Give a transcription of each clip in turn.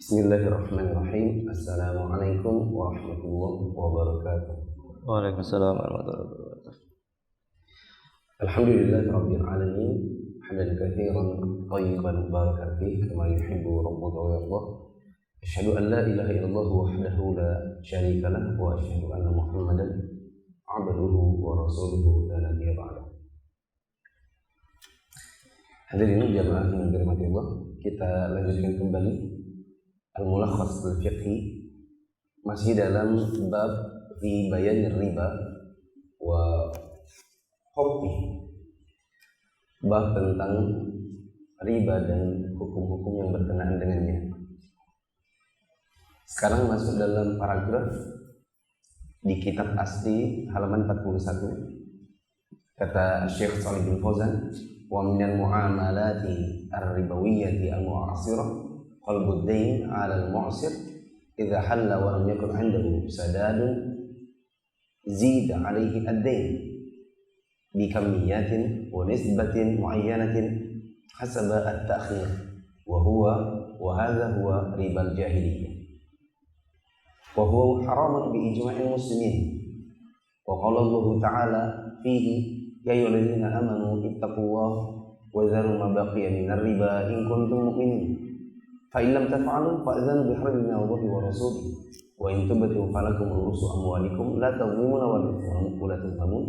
Bismillahirrahmanirrahim. Assalamualaikum warahmatullahi wabarakatuh. Waalaikumsalam warahmatullahi wabarakatuh. Alhamdulillahirabbil alamin. Hamdan katsiran thayyiban barakan fihi kama yuhibbu rabbuna wa yarda. Asyhadu an la ilaha illallah wahdahu la syarika lah wa asyhadu anna Muhammadan abduhu wa rasuluhu la nabiyya ba'dahu. Hadirin jamaah yang dirahmati Allah, kita lanjutkan kembali Al-Mulakhas al-Fiqhi, masih dalam bab fi bayan riba wa hukmi, bab tentang riba dan hukum-hukum yang berkenaan dengannya. Sekarang masuk dalam paragraf di kitab asli halaman 41. Kata Syekh Shalih bin Fauzan, wa minal muamalati ar-ribawiyyati al-mu'asirah qalbud dain 'ala al-mu'sir idza halla wa lam yakun 'indahu sadadun zida 'alaihi ad-dain bi kamiyatin wa nisbatin muayyanatin hasaba at-ta'khir wa hadha huwa ribal jahiliyah wa huwa haramun bi ijma'il muslimin wa qala Allah ta'ala fihi ya ayyuhalladzina amanu ittaqullaha wa dharu ma baqiya minar riba in kuntum mu'minin fa in lam taf'alu fa'dhanu biharbin min Allahi wa rasulihi wa in tubtu falakum ru'usu amwalikum la tadhlimuna wa la tudhlamun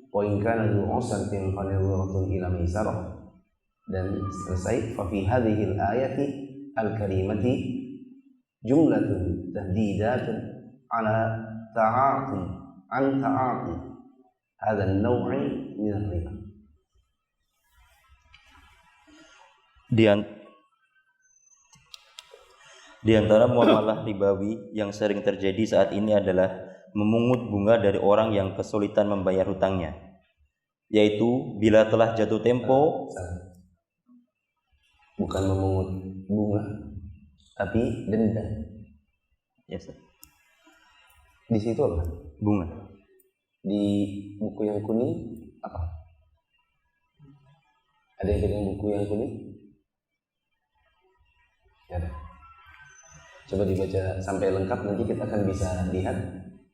wa in kana dhu 'usratin fanadhiratun ila maisarah. Dan selesai fa fi hadhihi al-ayati al-karimati jumlatun tahdidatun ala ta'ati hadha an-naw'i min ar-riba. Di antara muamalah ribawi yang sering terjadi saat ini adalah memungut bunga dari orang yang kesulitan membayar hutangnya, yaitu bila telah jatuh tempo. Bukan memungut bunga, tapi denda. Yes, sir. Di situ apa? Bunga. Di buku yang kuning apa? Ada yang pegang buku yang kuning? Ya ada. Coba dibaca sampai lengkap, nanti kita akan bisa lihat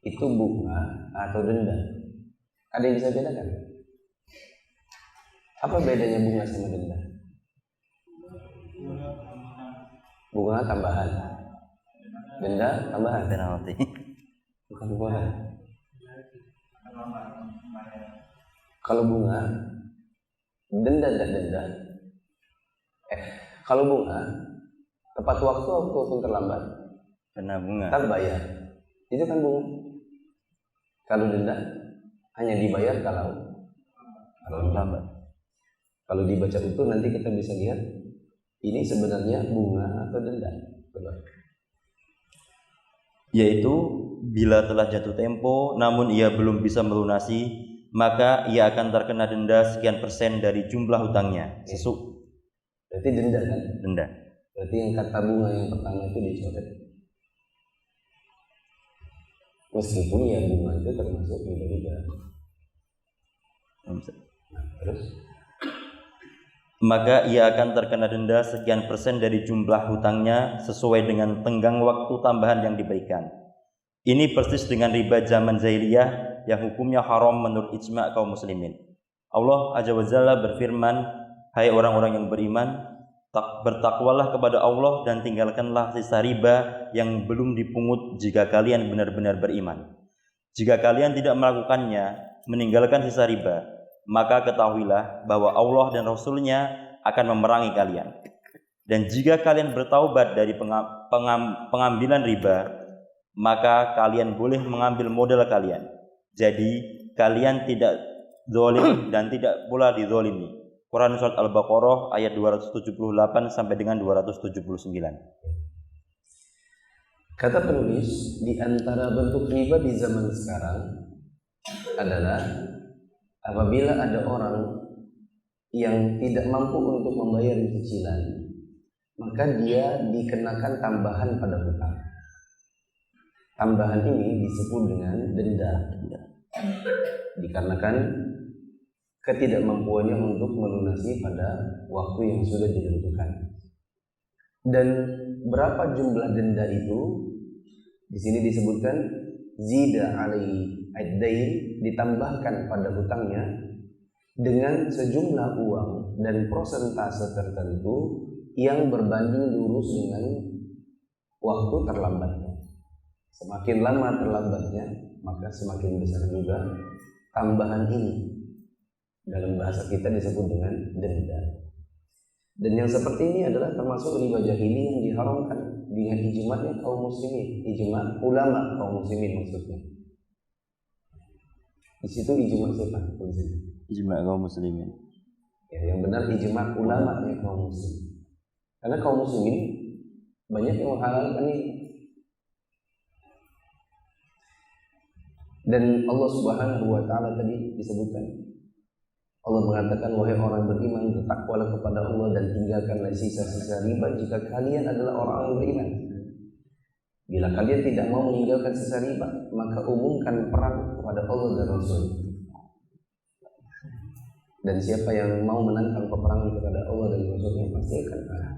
itu bunga atau denda. Ada yang bisa bedakan? Apa bedanya bunga sama denda? Bunga tambahan, denda tambahan. Penalti. Bukan tambahan. Kalau bunga, denda tidak denda. Kalau bunga, tepat waktu ataupun terlambat, Kena bunga. tak bayar. Itu kan bunga. Kalau denda, hanya dibayar kalau lambat. Kalau dibaca utuh nanti kita bisa lihat ini sebenarnya bunga atau denda. Coba. Yaitu bila telah jatuh tempo namun ia belum bisa melunasi, maka ia akan terkena denda sekian persen dari jumlah hutangnya. Berarti denda kan? Denda. Berarti yang kata bunga yang pertama itu dicoret. Meskipun ya bunga itu termasuk riba juga. Nah, terus? Maka ia akan terkena denda sekian persen dari jumlah hutangnya sesuai dengan tenggang waktu tambahan yang diberikan. Ini persis dengan riba zaman jahiliyah yang hukumnya haram menurut ijma' kaum muslimin. Allah Azza wa Jalla berfirman, hai orang-orang yang beriman, bertakwalah kepada Allah dan tinggalkanlah sisa riba yang belum dipungut jika kalian benar-benar beriman. Jika kalian tidak melakukannya, meninggalkan sisa riba, maka ketahuilah bahwa Allah dan Rasul-Nya akan memerangi kalian. Dan jika kalian bertaubat dari pengambilan riba, maka kalian boleh mengambil modal kalian. Jadi kalian tidak zalim dan tidak pula dizalimi. Quran Surat Al-Baqarah ayat 278 sampai dengan 279. Kata penulis, di antara bentuk riba di zaman sekarang adalah apabila ada orang yang tidak mampu untuk membayar cicilan, maka dia dikenakan tambahan pada hutang. Tambahan ini disebut dengan denda, dikarenakan ketidakmampuannya untuk melunasi pada waktu yang sudah ditentukan. Dan berapa jumlah denda itu? Di sini disebutkan zida alaihi ad-dain, ditambahkan pada hutangnya dengan sejumlah uang dan prosentase tertentu yang berbanding lurus dengan waktu terlambatnya. Semakin lama terlambatnya, maka semakin besar juga tambahan ini. Dalam bahasa kita disebut dengan denda. Dan yang seperti ini adalah termasuk riba jahili yang diharamkan dengan ijma'nya kaum muslimin, ijma' ulama kaum muslimin maksudnya. Di situ ijma' siapa? Ijma' kaum muslimin. Ya, yang benar ijma' ulama nya kaum muslimin. Karena kaum muslimin banyak yang menghalalkan ini. Dan Allah Subhanahu wa taala tadi disebutkan, Allah mengatakan, wahai orang beriman, bertakwalah kepada Allah dan tinggalkanlah sisa-sisa riba jika kalian adalah orang yang beriman. Bila kalian tidak mau meninggalkan sisa riba, maka umumkan perang kepada Allah dan Rasul. Dan siapa yang mau menantang peperangan kepada Allah dan Rasulnya pasti akan kalah.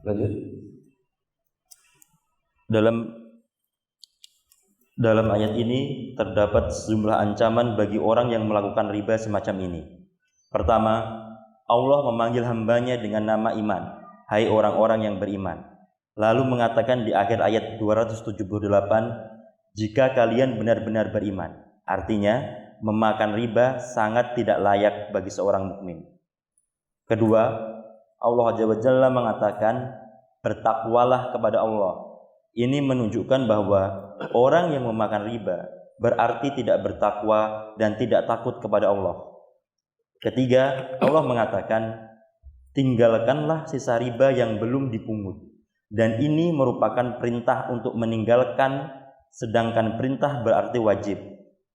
Lanjut. Dalam ayat ini terdapat sejumlah ancaman bagi orang yang melakukan riba semacam ini. Pertama, Allah memanggil hambanya dengan nama iman, hai orang-orang yang beriman. Lalu mengatakan di akhir ayat 278, jika kalian benar-benar beriman. Artinya, memakan riba sangat tidak layak bagi seorang mukmin. Kedua, Allah Jalla mengatakan, bertakwalah kepada Allah. Ini menunjukkan bahwa orang yang memakan riba berarti tidak bertakwa dan tidak takut kepada Allah. Ketiga, Allah mengatakan, tinggalkanlah sisa riba yang belum dipungut. Dan ini merupakan perintah untuk meninggalkan, sedangkan perintah berarti wajib.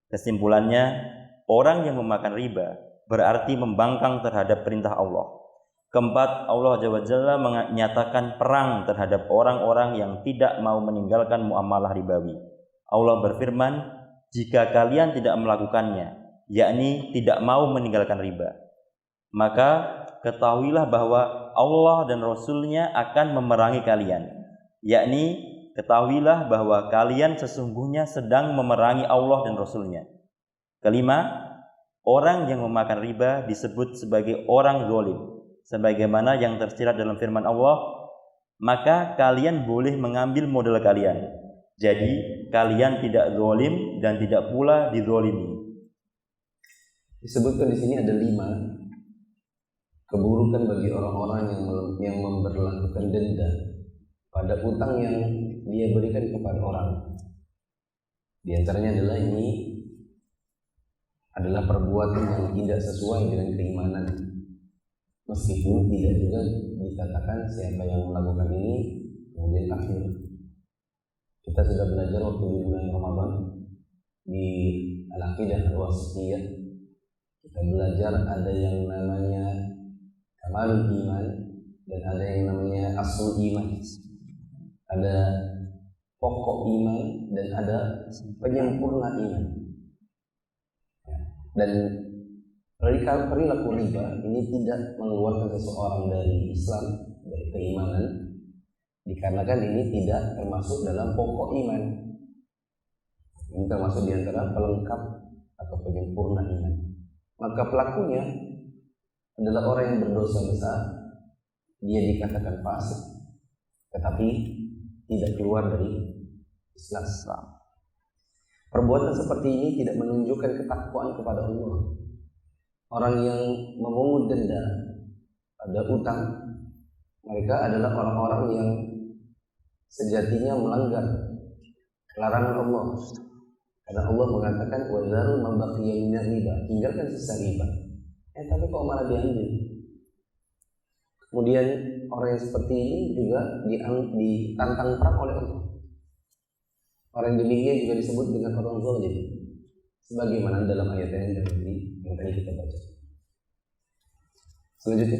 Kesimpulannya, orang yang memakan riba berarti membangkang terhadap perintah Allah. Keempat, Allah Jalla menyatakan perang terhadap orang-orang yang tidak mau meninggalkan muamalah ribawi. Allah berfirman, jika kalian tidak melakukannya, yakni tidak mau meninggalkan riba, maka ketahuilah bahwa Allah dan Rasul-Nya akan memerangi kalian. Yakni ketahuilah bahwa kalian sesungguhnya sedang memerangi Allah dan Rasul-Nya. Kelima, orang yang memakan riba disebut sebagai orang zalim, sebagaimana yang tersirat dalam firman Allah, maka kalian boleh mengambil modal kalian. Jadi kalian tidak zalim dan tidak pula dizalimi. Disebutkan di sini ada 5 keburukan bagi orang-orang yang memperlakukan denda pada utang yang dia berikan kepada orang. Di antaranya adalah ini adalah perbuatan yang tidak sesuai dengan keimanan. Meskipun tidak juga dikatakan siapa yang melakukan ini kemudian kafir. Kita sudah belajar waktu di bulan Ramadan di Al-Aqidah Al-Wasithiyah. Kita belajar ada yang namanya kamalul iman dan ada yang namanya aslul iman. Ada pokok iman dan ada penyempurna iman. Dan perilaku riba ini tidak mengeluarkan seseorang dari Islam, dari keimanan, dikarenakan ini tidak termasuk dalam pokok iman. Ini termasuk di antara pelengkap atau penyempurna iman. Maka pelakunya adalah orang yang berdosa besar. Dia dikatakan fasik, tetapi tidak keluar dari Islam. Perbuatan seperti ini tidak menunjukkan ketakwaan kepada Allah. Orang yang memungut denda pada utang, mereka adalah orang-orang yang sejatinya melanggar larangan Allah. Karena Allah mengatakan wazarul mabaqiya minar riba, tinggalkan sisa riba. Tapi kok malah diambil. Kemudian orang yang seperti ini juga ditantang perang oleh Allah. Orang demikian juga disebut dengan orang zalim, sebagaimana dalam ayat yang tadi kita baca. Selanjutnya,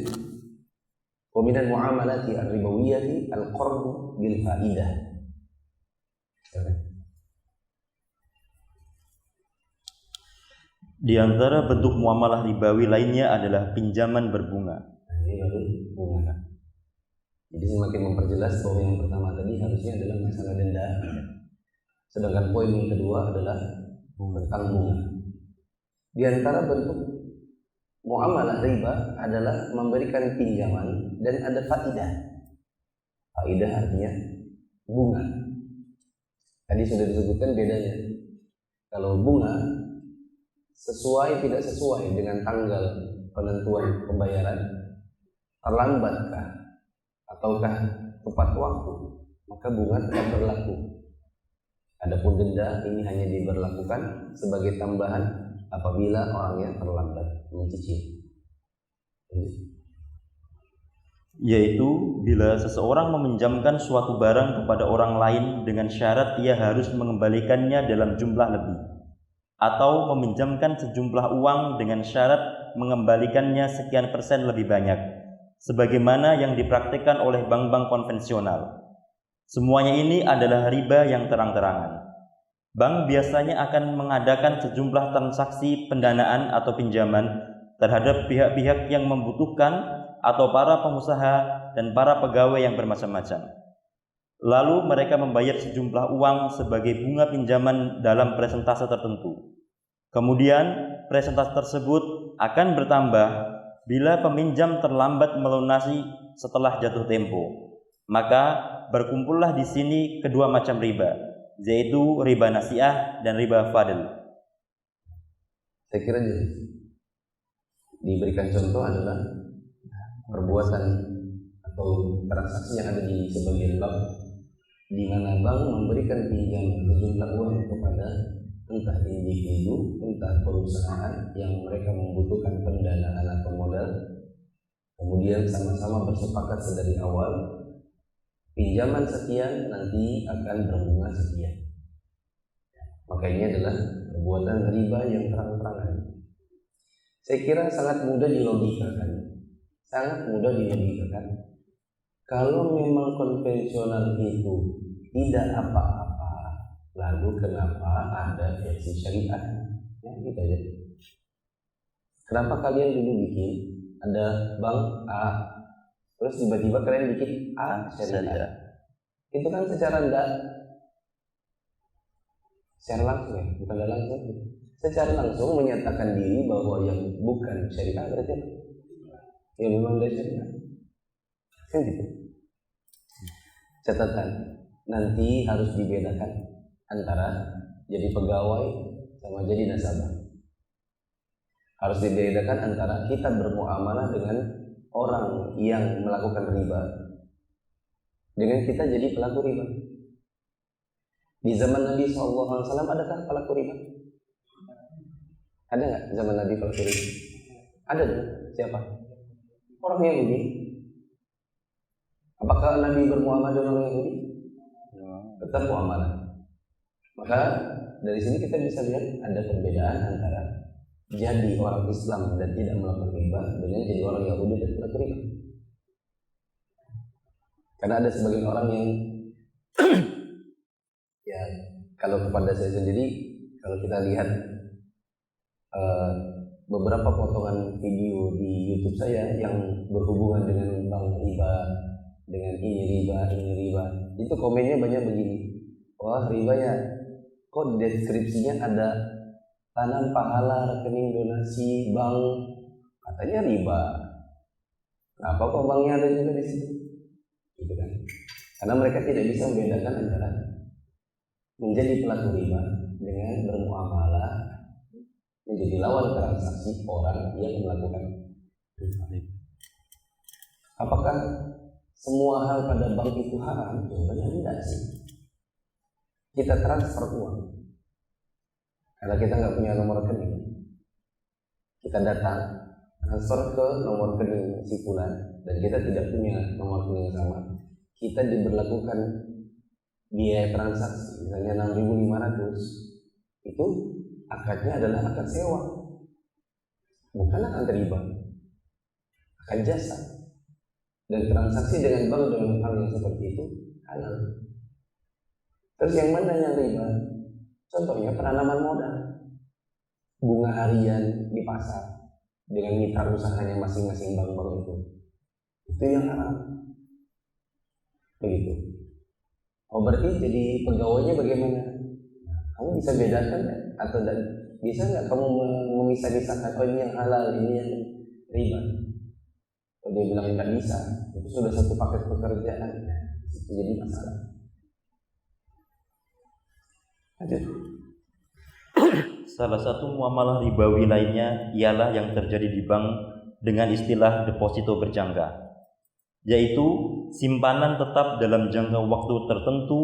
wa minal muamalati ar-ribawiyyati al-qardu bil faidah. Di antara bentuk muamalah ribawi lainnya adalah pinjaman berbunga. Ini baru bunga. Jadi semakin memperjelas bahwa yang pertama tadi harusnya adalah masalah denda, sedangkan poin yang kedua adalah tentang bunga. Di antara bentuk muamalah riba adalah memberikan pinjaman dan ada faidah. Faidah artinya bunga. Tadi sudah disebutkan bedanya. Kalau bunga sesuai tidak sesuai dengan tanggal penentuan pembayaran, terlambatkah ataukah tepat waktu, maka bunga tetap berlaku. Adapun denda ini hanya diberlakukan sebagai tambahan apabila orangnya terlambat mencicil. Yaitu bila seseorang meminjamkan suatu barang kepada orang lain dengan syarat ia harus mengembalikannya dalam jumlah lebih, atau meminjamkan sejumlah uang dengan syarat mengembalikannya sekian persen lebih banyak, sebagaimana yang dipraktikkan oleh bank-bank konvensional. Semuanya ini adalah riba yang terang-terangan. Bank biasanya akan mengadakan sejumlah transaksi pendanaan atau pinjaman terhadap pihak-pihak yang membutuhkan atau para pengusaha dan para pegawai yang bermacam-macam. Lalu mereka membayar sejumlah uang sebagai bunga pinjaman dalam persentase tertentu. Kemudian persentase tersebut akan bertambah bila peminjam terlambat melunasi setelah jatuh tempo. Maka berkumpullah di sini kedua macam riba, yaitu riba nasiah dan riba fadl. Saya kira jelas. Diberikan contoh adalah perbuatan atau transaksi yang ada di sebagian bank, di mana bank memberikan pinjaman sejumlah uang kepada entah individu, entah perusahaan yang mereka membutuhkan pendanaan atau modal, kemudian sama-sama bersepakat sedari awal pinjaman sekian nanti akan berbunga sekian. Maka ini adalah perbuatan riba yang terang-terangan. Saya kira sangat mudah dilogikakan. Kalau memang konvensional itu tidak apa-apa, lalu kenapa ada versi syariah? Ya, gitu aja. Kenapa kalian dulu bikin ada bank A, terus tiba-tiba kalian bikin A syariah? Itu kan secara langsung ya, bukan langsung. Secara langsung menyatakan diri bahwa yang bukan syariah berarti ya memang dari syariah. Kan gitu. Catatan, nanti harus dibedakan antara jadi pegawai sama jadi nasabah. Harus dibedakan antara kita bermuamalah dengan orang yang melakukan riba dengan kita jadi pelaku riba. Di zaman Nabi SAW adakah pelaku riba? Ada nggak zaman Nabi pelaku riba? Ada dong. Siapa? Orang Yahudi. Apakah Nabi bermuamalah dengan orang Yahudi? Tetap muamalah. Maka dari sini kita bisa lihat ada perbedaan antara jadi orang Islam dan tidak melakukan riba dengan jadi orang Yahudi dan pelaku riba. Karena ada sebagian orang yang ya, kalau kepada saya sendiri, kalau kita lihat beberapa potongan video di YouTube saya yang berhubungan dengan bank riba, dengan ini riba, itu komennya banyak begini. Wah, riba ya, kok deskripsinya ada tanam pahala, rekening donasi, bank, katanya riba. Kenapa kok banknya ada juga di situ? Gitu kan? Karena mereka tidak bisa membedakan antara menjadi pelaku riba dengan bermuamalah menjadi lawan transaksi orang yang melakukan riba. Apakah semua hal pada bank itu haram? Jawabannya tidak sih. Kita transfer uang karena kita nggak punya nomor rekening, kita datang transfer ke nomor rekening si fulan dan kita tidak punya nomor rekening yang sama, kita diberlakukan biaya transaksi misalnya 6.500, itu akadnya adalah akad sewa, bukan akad riba, akad jasa. Dan transaksi dengan bank dalam hal yang seperti itu halal. Terus yang mana yang riba? Contohnya penanaman modal, bunga harian di pasar dengan mitra usahanya masing-masing bank-bank itu yang haram. begitu. Oh berarti jadi pegawainya bagaimana? Kamu bisa bedakan nggak? Atau bisa nggak kamu memisah-misahkan, oh ini yang halal, ini yang riba? Kalau dia bilang nggak bisa, itu sudah satu paket pekerjaan, itu jadi masalah. Lanjut. Salah satu muamalah ribawi lainnya ialah yang terjadi di bank dengan istilah deposito berjangka, yaitu simpanan tetap dalam jangka waktu tertentu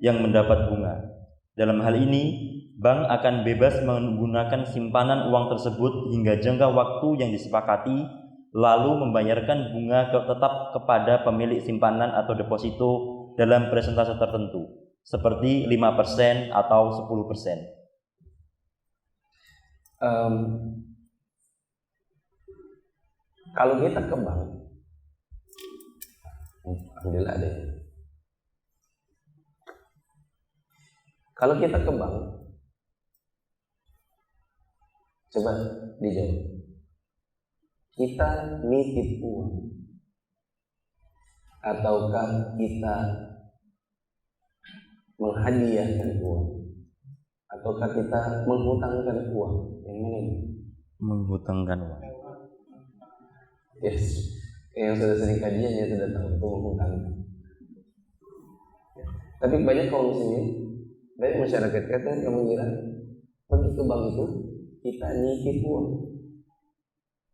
yang mendapat bunga. Dalam hal ini, bank akan bebas menggunakan simpanan uang tersebut hingga jangka waktu yang disepakati, lalu membayarkan bunga tetap kepada pemilik simpanan atau deposito dalam persentase tertentu, seperti 5% atau 10%. Kalau kita ke bank, alhamdulillah ada. Kalau kita ke bank, coba dijawab. Kita nitip uang, ataukah kita menghadiahkan uang, ataukah kita menghutangkan uang? Yang mana ini? Menghutangkan uang. Yes, yang sudah sering kajian ya sudah tahu itu menghutangkan. Tapi banyak kaum muslimin, banyak masyarakat kita yang mengira pergi ke bank itu kita nitip uang.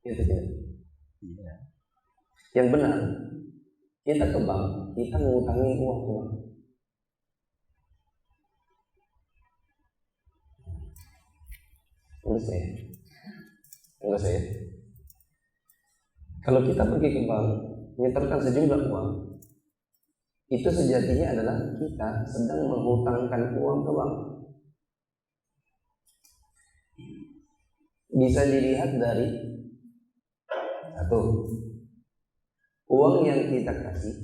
Itu tidak. Iya. Yang benar, kita ke bank, kita mengutangi uang ke bank. Enggak saya. Kalau kita pergi ke bank, menyetorkan sejumlah uang, itu sejatinya adalah kita sedang menghutangkan uang ke bank. Bisa dilihat dari satu, uang yang kita kasih,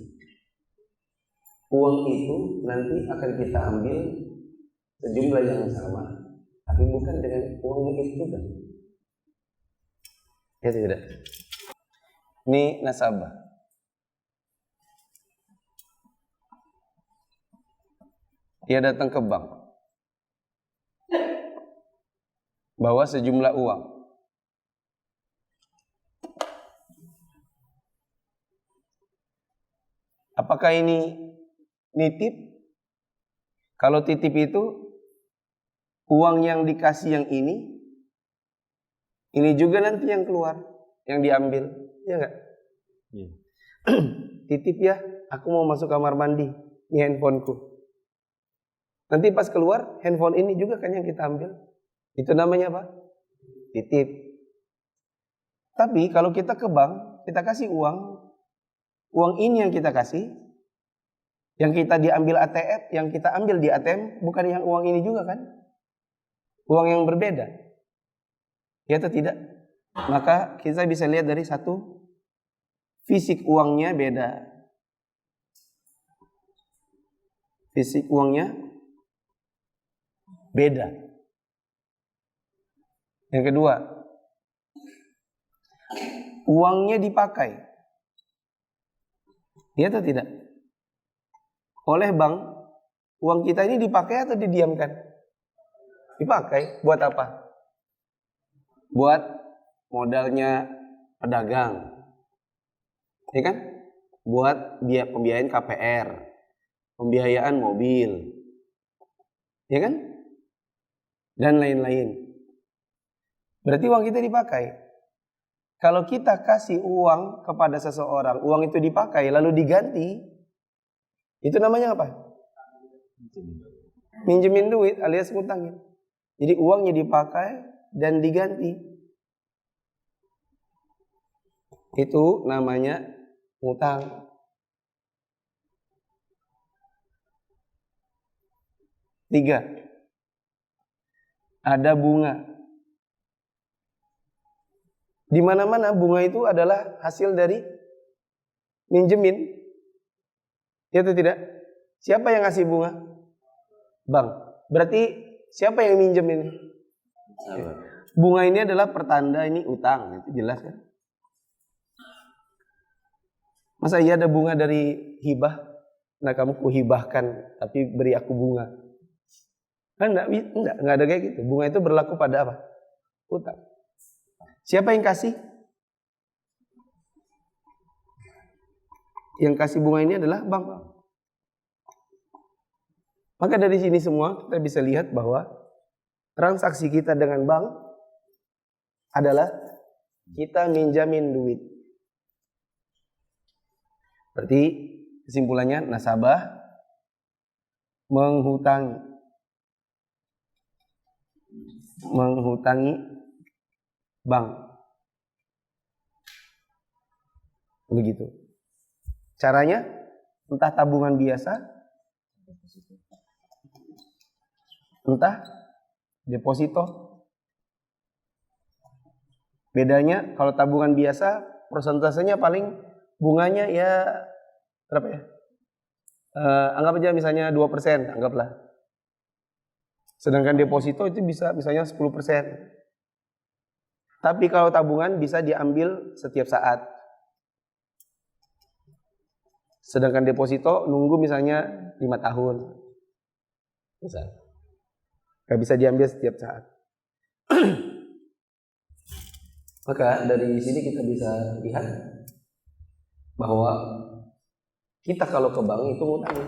uang itu nanti akan kita ambil sejumlah yang sama, tapi bukan dengan uang yang itu juga. Ya tidak. Ini nasabah. Dia datang ke bank, bawa sejumlah uang. Apakah ini nitip? Kalau titip itu uang yang dikasih yang ini juga nanti yang keluar, yang diambil, ya enggak? Iya. Titip ya, aku mau masuk kamar mandi, ini handphoneku. Nanti pas keluar, handphone ini juga kan yang kita ambil. Itu namanya apa? Titip. Tapi kalau kita ke bank, kita kasih uang ini yang kita kasih, yang kita diambil ATM, yang kita ambil di ATM, bukan yang uang ini juga kan? Uang yang berbeda. Ya atau tidak? Maka kita bisa lihat dari satu, fisik uangnya beda. Fisik uangnya beda. Yang kedua, uangnya dipakai. Ya atau tidak? Oleh bank, uang kita ini dipakai atau didiamkan? Dipakai. Buat apa? Buat modalnya pedagang. Ya kan? Buat pembiayaan KPR, pembiayaan mobil. Ya kan? Dan lain-lain. Berarti uang kita dipakai. Kalau kita kasih uang kepada seseorang, uang itu dipakai lalu diganti, itu namanya apa? Minjemin duit alias ngutangin. Jadi uangnya dipakai dan diganti. Itu namanya ngutang. Tiga, ada bunga. Di mana-mana bunga itu adalah hasil dari minjemin. Ya atau tidak? Siapa yang ngasih bunga? Bank. Berarti siapa yang minjem ini? Bunga ini adalah pertanda ini utang, itu jelas kan? Masa iya ada bunga dari hibah? nah kamu kuhibahkan tapi beri aku bunga. Kan enggak ada kayak gitu. Bunga itu berlaku pada apa? Utang. Siapa yang kasih? Yang kasih bunga ini adalah bank. Maka dari sini semua kita bisa lihat bahwa transaksi kita dengan bank adalah kita minjamin duit. Berarti kesimpulannya nasabah menghutangi bank. Begitu. Caranya entah tabungan biasa, entah deposito. Bedanya kalau tabungan biasa persentasenya paling bunganya ya berapa ya? Anggap aja misalnya 2%, anggaplah. Sedangkan deposito itu bisa misalnya 10%. Tapi kalau tabungan bisa diambil setiap saat. Sedangkan deposito nunggu misalnya 5 tahun. Misal. Gak bisa diambil setiap saat. Maka dari sini kita bisa lihat bahwa kita kalau ke bank itu ngutangin.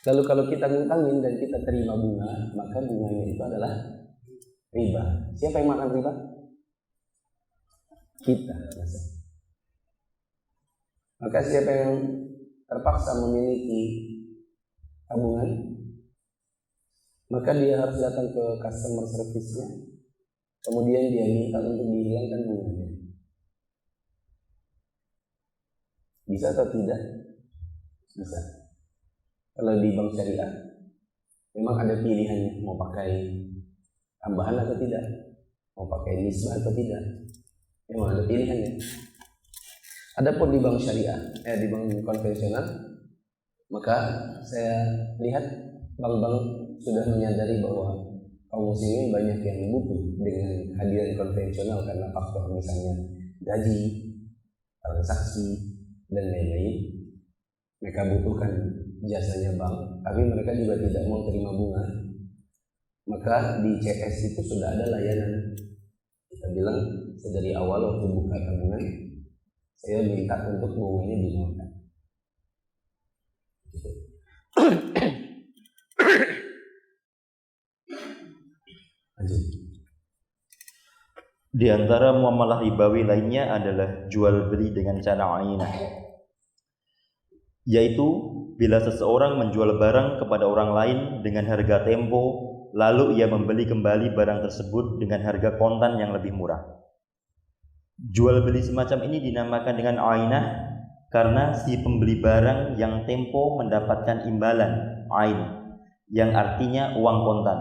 Lalu kalau kita ngutangin dan kita terima bunga, maka bunganya itu adalah riba. Siapa yang makan riba? Kita. Maka siapa yang terpaksa memiliki tabungan, maka dia harus datang ke customer service-nya. Kemudian dia minta untuk dihilangkan bunganya. Bisa atau tidak? Bisa. Kalau di bank syariah memang ada pilihannya, mau pakai tambahan atau tidak, mau pakai nisbah atau tidak, memang ada pilihannya. Adapun di bank syariah, di bank konvensional, maka saya lihat bank-bank sudah menyadari bahwa kaum muslimin banyak yang butuh dengan hadiran konvensional karena faktor misalnya gaji, transaksi, dan lain-lain. Mereka butuhkan jasanya bank, tapi mereka juga tidak mau terima bunga. Maka di CS itu sudah ada layanan. Kita bilang sedari awal waktu buka tabungan, saya minta untuk bunganya dinolkan. Di antara muamalah ribawi lainnya adalah jual beli dengan cara ainah, yaitu bila seseorang menjual barang kepada orang lain dengan harga tempo, lalu ia membeli kembali barang tersebut dengan harga kontan yang lebih murah. Jual beli semacam ini dinamakan dengan ainah karena si pembeli barang yang tempo mendapatkan imbalan ain, yang artinya uang kontan.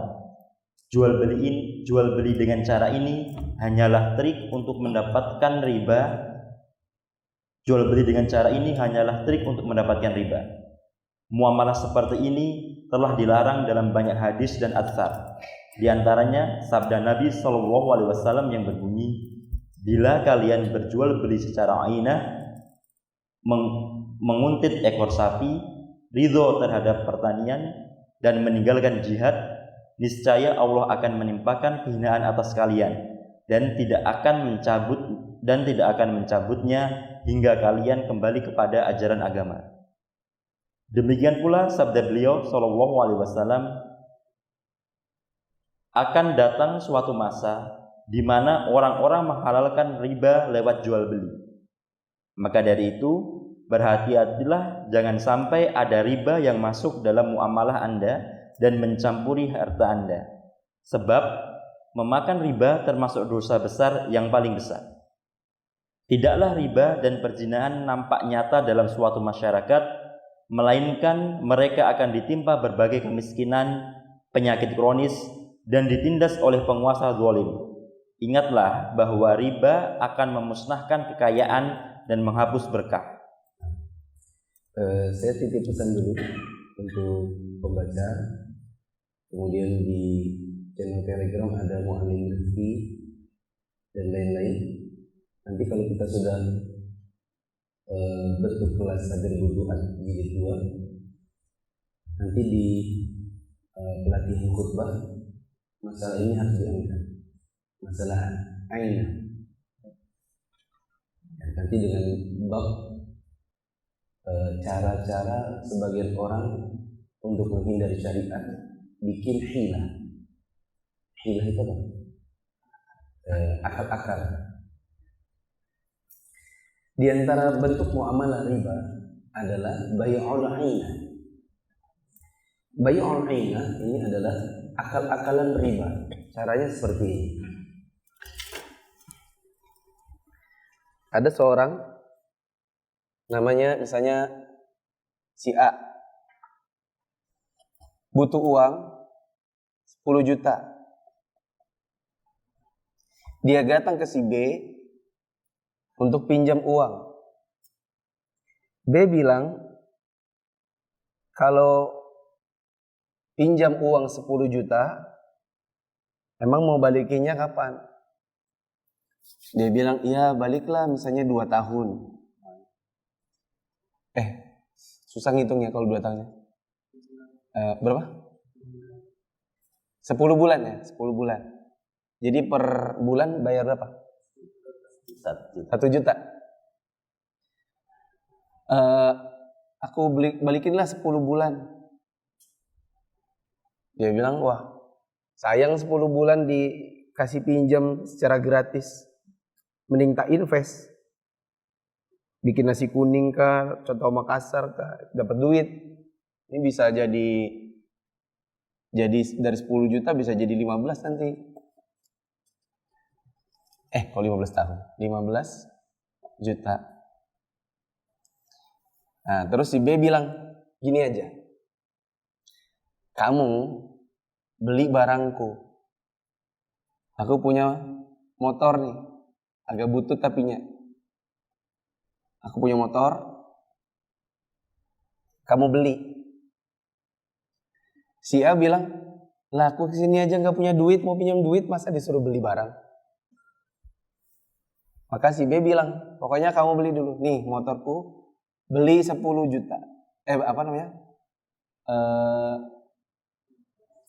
Jual beli dengan cara ini hanyalah trik untuk mendapatkan riba. Jual beli dengan cara ini hanyalah trik untuk mendapatkan riba. Muamalah seperti ini telah dilarang dalam banyak hadis dan atsar. Di antaranya sabda Nabi SAW yang berbunyi, bila kalian berjual beli secara ainah, menguntit ekor sapi, ridho terhadap pertanian, dan meninggalkan jihad, niscaya Allah akan menimpakan kehinaan atas kalian dan tidak akan mencabutnya hingga kalian kembali kepada ajaran agama. Demikian pula sabda beliau SAW, akan datang suatu masa di mana orang-orang menghalalkan riba lewat jual beli. Maka dari itu berhati-hatilah jangan sampai ada riba yang masuk dalam muamalah Anda dan mencampuri harta Anda. Sebab memakan riba termasuk dosa besar yang paling besar. Tidaklah riba dan perzinahan nampak nyata dalam suatu masyarakat, melainkan mereka akan ditimpa berbagai kemiskinan, penyakit kronis, dan ditindas oleh penguasa zalim. Ingatlah bahwa riba akan memusnahkan kekayaan dan menghapus berkah. Saya titip pesan dulu untuk pembaca. Kemudian di channel Telegram ada Mu'allim Rizki dan lain-lain. Nanti kalau kita sudah bentuk kelas sadar wudu'an jilid 2. Nanti di pelatihan khutbah masalah ini harus diangkat, masalah aina. Nanti dengan bab cara-cara sebagian orang untuk menghindari syariat bikin hilah. Hilah itu apa? Akal-akal. Di antara bentuk muamalah riba adalah bai'ul aina. Bai'ul aina ini adalah akal-akalan riba. Caranya seperti ini. Ada seorang namanya misalnya si A, butuh uang 10 juta. Dia datang ke si B untuk pinjam uang. B bilang, kalau pinjam uang 10 juta, emang mau balikinnya kapan? Dia bilang, iya baliklah misalnya 2 tahun. Susah ngitungnya kalau 2 tahunnya. Berapa? 10 bulan ya, 10 bulan. Jadi per bulan bayar berapa? 1 juta. Aku balikinlah 10 bulan. Dia bilang, wah sayang 10 bulan dikasih pinjam secara gratis. Mending tak invest. Bikin nasi kuning kah, contoh Makassar kah, dapat duit. Ini bisa jadi dari 10 juta bisa jadi 15 nanti. Kalau 15 tahun, 15 juta. Nah, terus si B bilang, gini aja. Kamu beli barangku. Aku punya motor nih. Agak butut tapinya. Aku punya motor. Kamu beli. Si A bilang, lah aku kesini aja gak punya duit, mau pinjam duit, masa disuruh beli barang? Maka si B bilang, pokoknya kamu beli dulu. Nih motorku, beli 10 juta.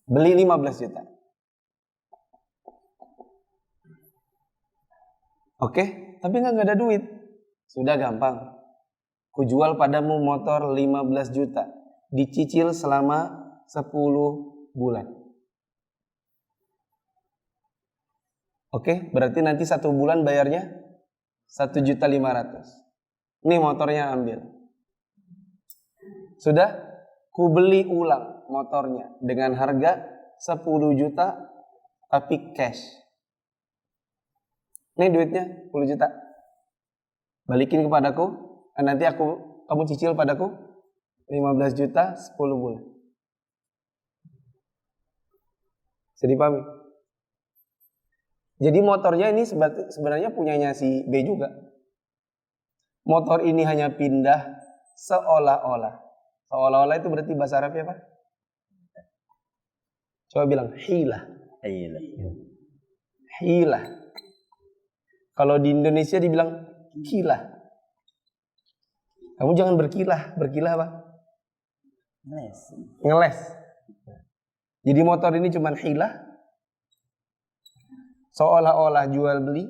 Beli 15 juta. Oke, tapi gak ada duit. Sudah gampang. Kujual padamu motor 15 juta. Dicicil selama 10 bulan. Oke, berarti nanti 1 bulan bayarnya 1.500.000. Nih motornya ambil. Sudah, ku beli ulang motornya dengan harga 10 juta tapi cash. Nih duitnya 10 juta. Balikin kepadaku, nanti kamu cicil padaku 15 juta 10 bulan. Jadi pahami? Jadi motornya ini sebenarnya punyanya si B juga. Motor ini hanya pindah seolah-olah. Seolah-olah itu berarti bahasa Arabnya apa? Coba bilang hilah. Hilah. Kalau di Indonesia dibilang kilah. Kamu jangan berkilah. Berkilah apa? Ngeles. Jadi motor ini cuma hilah. Seolah-olah jual beli.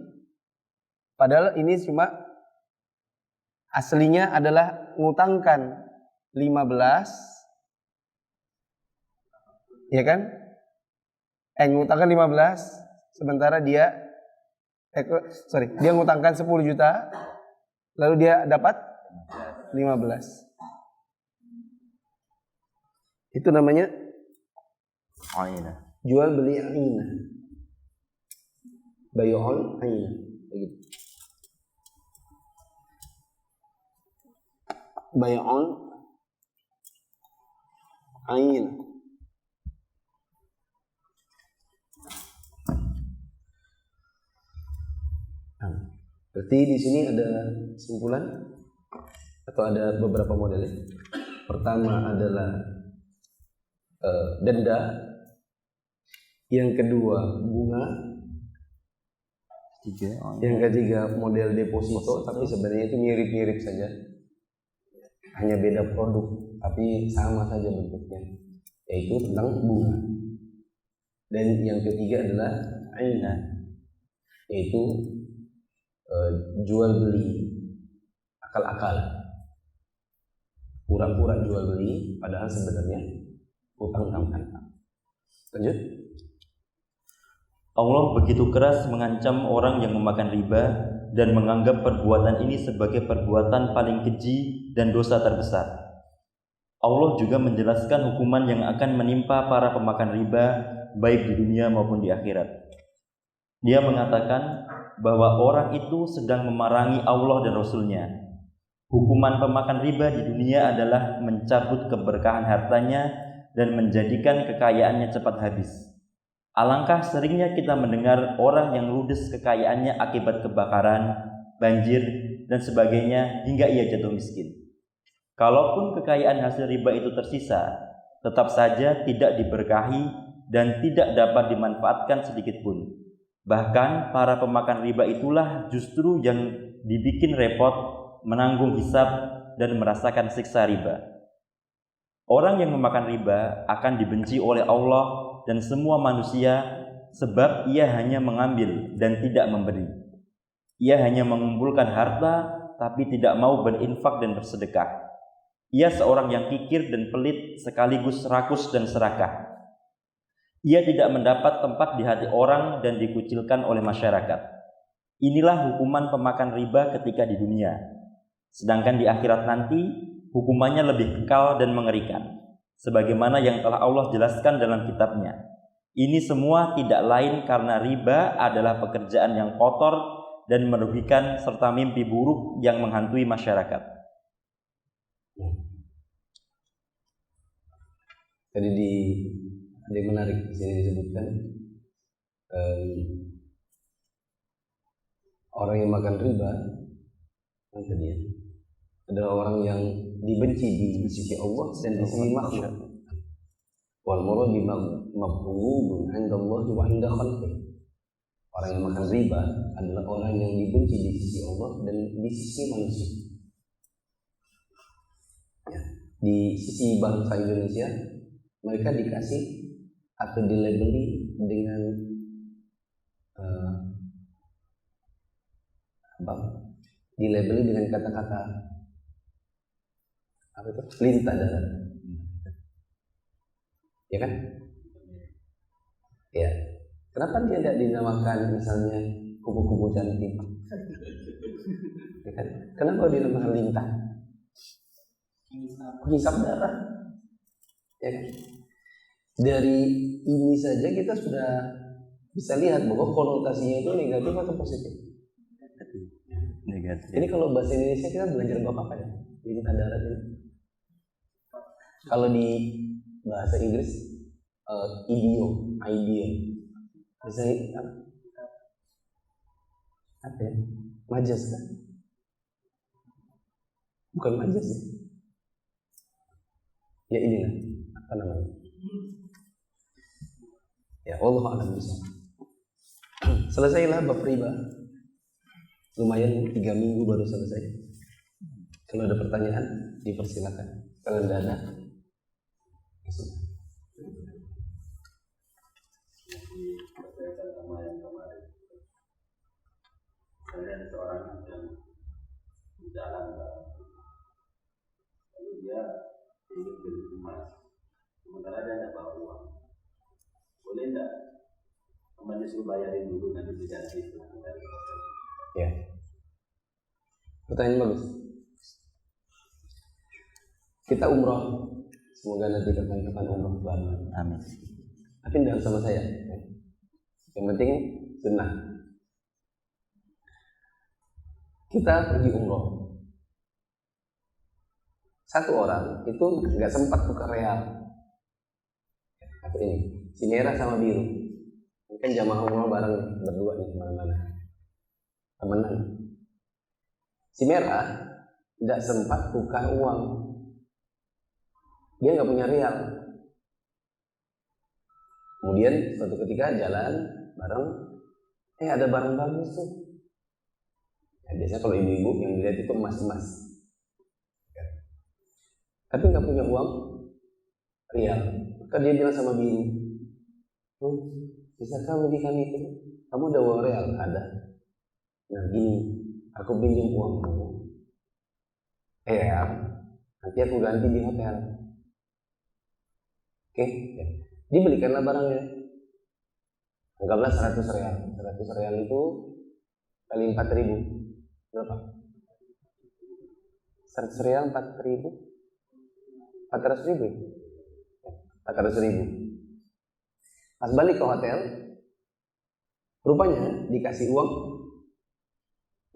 Padahal ini cuma aslinya adalah ngutangkan 15. Ya kan? Ngutangkan 15. Sementara dia ngutangkan 10 juta. Lalu dia dapat 15. Itu namanya jual beli aina. Bai'ul aina. Begitu. Bai'ul aina. Berarti di sini ada kesimpulan atau ada beberapa model. Pertama adalah denda, yang kedua bunga, Yang ketiga model deposito, tapi sebenarnya itu mirip-mirip saja, hanya beda produk tapi sama saja bentuknya, yaitu tentang bunga. Dan yang ketiga adalah aina, yaitu jual beli akal-akal, pura-pura jual beli padahal sebenarnya utang tangan. Lanjut. Allah begitu keras mengancam orang yang memakan riba dan menganggap perbuatan ini sebagai perbuatan paling keji dan dosa terbesar. Allah juga menjelaskan hukuman yang akan menimpa para pemakan riba baik di dunia maupun di akhirat. Dia mengatakan bahwa orang itu sedang memerangi Allah dan Rasul-Nya. Hukuman pemakan riba di dunia adalah mencabut keberkahan hartanya dan menjadikan kekayaannya cepat habis. Alangkah seringnya kita mendengar orang yang ludes kekayaannya akibat kebakaran, banjir, dan sebagainya hingga ia jatuh miskin. Kalaupun kekayaan hasil riba itu tersisa, tetap saja tidak diberkahi dan tidak dapat dimanfaatkan sedikit pun. Bahkan para pemakan riba itulah justru yang dibikin repot menanggung hisab dan merasakan siksa riba. Orang yang memakan riba akan dibenci oleh Allah dan semua manusia sebab ia hanya mengambil dan tidak memberi. Ia hanya mengumpulkan harta tapi tidak mau berinfak dan bersedekah. Ia seorang yang kikir dan pelit sekaligus rakus dan serakah. Ia tidak mendapat tempat di hati orang dan dikucilkan oleh masyarakat. Inilah hukuman pemakan riba ketika di dunia. Sedangkan di akhirat nanti hukumannya lebih kekal dan mengerikan, sebagaimana yang telah Allah jelaskan dalam kitabnya. Ini semua tidak lain karena riba adalah pekerjaan yang kotor dan merugikan serta mimpi buruk yang menghantui masyarakat. Jadi ada yang menarik di sini disebutkan orang yang makan riba adalah orang yang dibenci di sisi Allah dan di sisi makhluk. Wal muradu mabghudun 'inda Allah wa 'inda khalqihi. Orang yang makan riba adalah orang yang dibenci di sisi Allah dan di sisi manusia. Ya, di sisi bangsa Indonesia mereka dikasih atau dilabeli dengan dilabeli dengan kata-kata apa itu? Lintah darat. Ya kan? Ya. Kenapa dia tidak dinamakan misalnya kupu-kupu cantik? Ya kan? Kenapa dinamakan lintah? Pengisap darah. Ya kan? Dari ini saja kita sudah bisa lihat bahwa konotasinya itu negatif atau positif. Negatif. Ini kalau bahasa Indonesia kita belajar apa ya? Lintah darat ini. Kalau di bahasa Inggris idiom. Misalnya apa ya? Majas kan? Bukan majas ya? Ya inilah apa namanya? Ya Allah a'lam bishawab. Selesailah bab riba. Lumayan 3 minggu baru selesai. Kalau ada pertanyaan dipersilakan. Kalau tidak ada, berkaitan sama yang kemarin, ada seorang yang di jalan, lalu dia ingin beli emas, sementara dia tidak bawa uang, boleh tidak? Temannya suruh bayarin dulu nanti diganti. ya. Pertanyaan bagus. Kita umroh, semoga nanti kapan-kapan umroh bareng. Amin. Tapi tidak sama saya. Yang penting sunnah. Kita pergi umroh. Satu orang itu nggak sempat tukar real. Atau ini, si merah sama biru. Mungkin jamaah umroh bareng berdua nih kemana-mana. Temenan. Si merah tidak sempat tukar uang. Dia nggak punya real. Kemudian suatu ketika jalan bareng, Ada barang bagus tuh. Ya, biasanya kalau ibu-ibu yang dilihat itu emas-emas. Tapi nggak punya uang rial. Maka dia bilang sama bini, bisa kamu di kami itu? Kamu ada uang real? Ada. Nah gini, aku pinjam uangmu. Nanti aku ganti di hotel. Oke? Ya. Dibelikanlah barangnya. Anggaplah 100 real. 100 real itu kali 4.000. Berapa? 100 real 4.000. 400.000. 400.000. Pas balik ke hotel, rupanya dikasih uang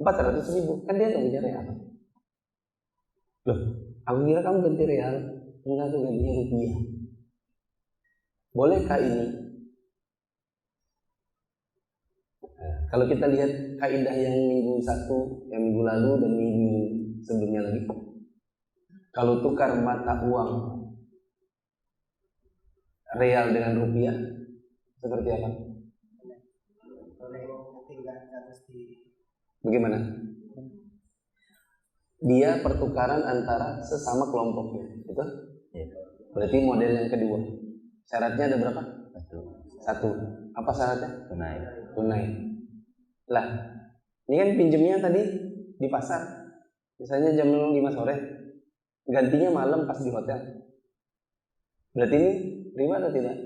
400.000. Kan dia nggak punya real. Loh, aku kira kamu ganti real. Enggak, aku gantinya rupiah. Bolehkah ini? Nah, kalau kita lihat kaidah yang minggu lalu dan minggu sebelumnya lagi, kalau tukar mata uang real dengan rupiah seperti apa? Bagaimana? Dia pertukaran antara sesama kelompoknya, betul? Ya. Berarti model yang kedua. Syaratnya ada berapa? Satu. Apa syaratnya? Tunai. Lah, ini kan pinjemnya tadi di pasar. Misalnya jam 5 sore, gantinya malam pas di hotel. Berarti ini riba atau tidak?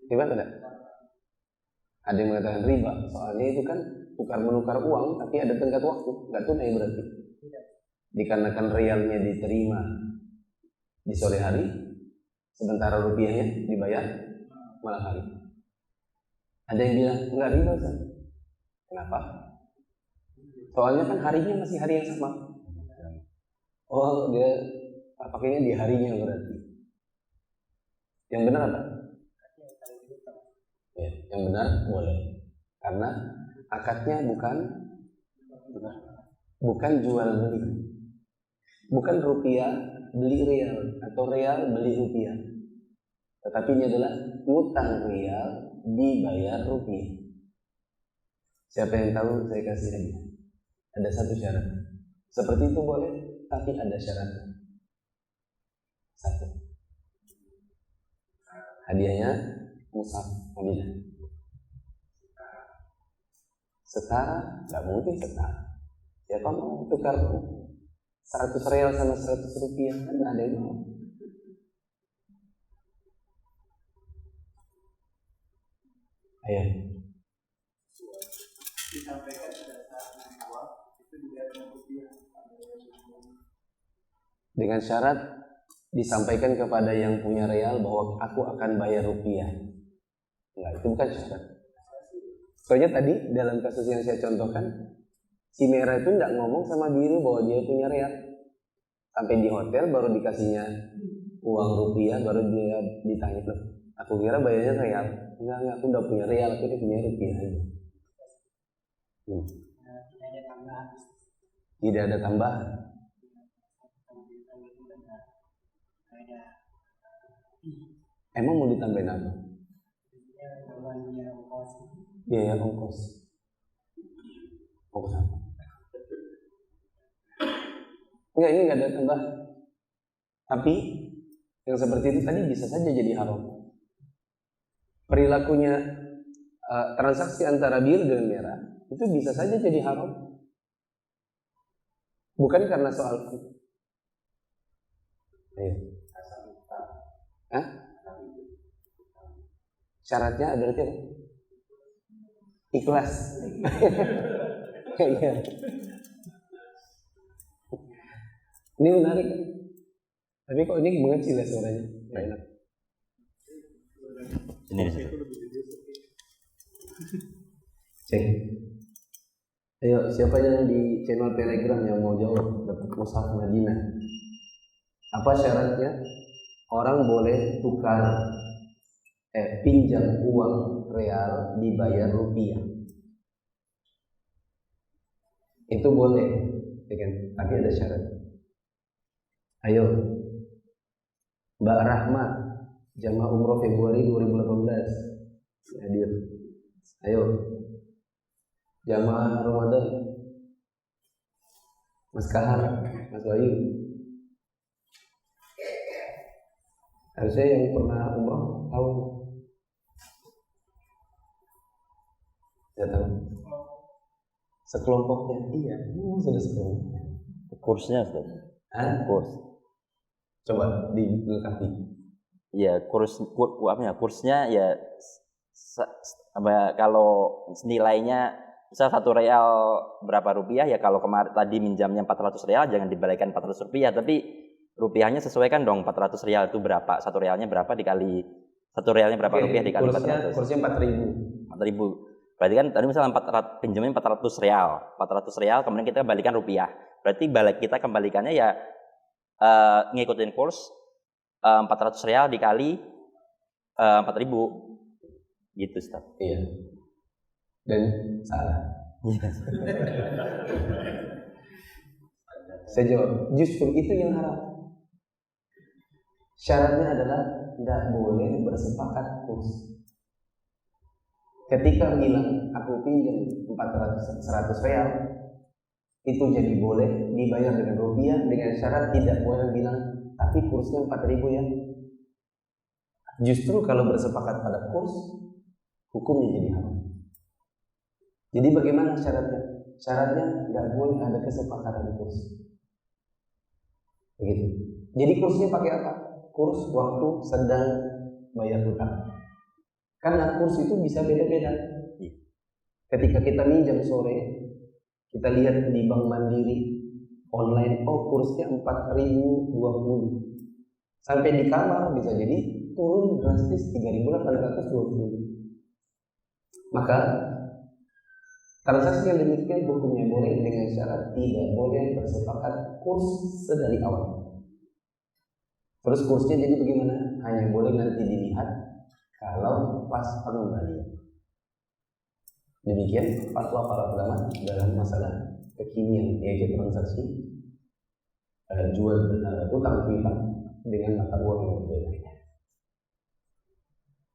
Riba atau tidak? Ada yang mengatakan riba, soalnya itu kan tukar menukar uang, tapi ada tenggat waktu, nggak tunai berarti. Dikarenakan realnya diterima di sore hari, sementara rupiahnya dibayar malam hari. Ada yang bilang nggak riba, Ustaz. Kenapa? Soalnya kan harinya masih hari yang sama. Oh, dia pakainya di harinya berarti. Yang benar apa? Ya, yang benar boleh. Karena akadnya bukan jual beli. Bukan rupiah beli real atau real beli rupiah. Tetapi ini adalah utang real dibayar rupiah. Siapa yang tahu saya kasih aja. Ada satu syarat. Seperti itu boleh, tapi ada syaratnya. Satu. Hadiahnya mushaf Madinah. Setara, nggak mungkin setara. Siapa mau tukar 100 real sama 100 rupiah? Kan nggak ada yang mau. Ayo. Dengan syarat disampaikan kepada yang punya real bahwa aku akan bayar rupiah. Nah, itu bukan syarat. Soalnya tadi dalam kasus yang saya contohkan, si merah itu tidak ngomong sama biru bahwa dia punya real. Sampai di hotel baru dikasihnya uang rupiah, baru dia ditanya, loh, aku kira bayarnya real. Enggak, aku udah punya real, aku udah punya rupiah aja. Tidak ada tambahan. Emang mau ditambahin apa? Biaya ongkos. Ongkos apa? Enggak, ini nggak ada tambahan. Tapi yang seperti itu tadi bisa saja jadi haram. Perilakunya transaksi antara biru dan merah itu bisa saja jadi haram. Bukan karena soal syaratnya berarti apa? Ikhlas. Ini menarik. Tapi kok ini mengecil ya suaranya? Nggak enak. Ini. Cek. Ayo, siapa yang di channel Telegram yang mau jawab dapat mushaf Madinah? Apa syaratnya? Orang boleh tukar pinjam uang real dibayar rupiah. Itu boleh, tapi ada syarat. Ayo, Mbak Rahma, Jamaah umroh Februari 2018 hadir. Ayo. Jamaah Ramadan. Mas Kahar, Mas Bayu. Harusnya yang pernah umroh tahu. Ya tahu. Sekelompoknya, iya, sudah sekelompoknya. Kursnya Ustaz. Kurs. Coba dilengkapi. Ya, kursnya ya kalau nilainya misal 1 real berapa rupiah ya, kalau kemarin tadi minjamnya 400 real jangan dibalikan 400 rupiah, tapi rupiahnya sesuaikan dong, 400 real itu berapa, 1 realnya berapa dikali 1 realnya berapa rupiah dikali 400. Kursnya 4.000. 4.000. Berarti kan tadi misalnya 400, pinjamnya 400 real. 400 real kemudian kita balikan rupiah. Berarti kita kembalikannya ya ngikutin kurs 400 real dikali 4.000 gitu, Ustaz. Iya. Dan salah. Saya jawab, justru itu yang haram. Syaratnya adalah tidak boleh bersepakat kurs. Ketika bilang aku pinjam 100 real, itu jadi boleh dibayar dengan rupiah, dengan syarat tidak boleh bilang tapi kursnya 4.000 ya. Justru kalau bersepakat pada kurs, hukumnya jadi haram. Jadi bagaimana syaratnya? Syaratnya nggak boleh ada kesepakatan kurs. Begitu. Jadi kursnya pakai apa? Kurs waktu sedang bayar hutang. Karena kurs itu bisa beda-beda. Ketika kita minjam sore, kita lihat di Bank Mandiri online, oh kursnya 4.020. Sampai di kamar bisa jadi turun drastis 3.820. Maka transaksi yang demikian hukumnya boleh dengan syarat tidak boleh bersepakat kurs sedari awal. Terus kursnya jadi bagaimana? Hanya boleh nanti dilihat kalau pas pengembalian. Demikian fatwa para ulama dalam masalah kekinian, yaitu transaksi jual utang piutang dengan mata uang yang berbeda.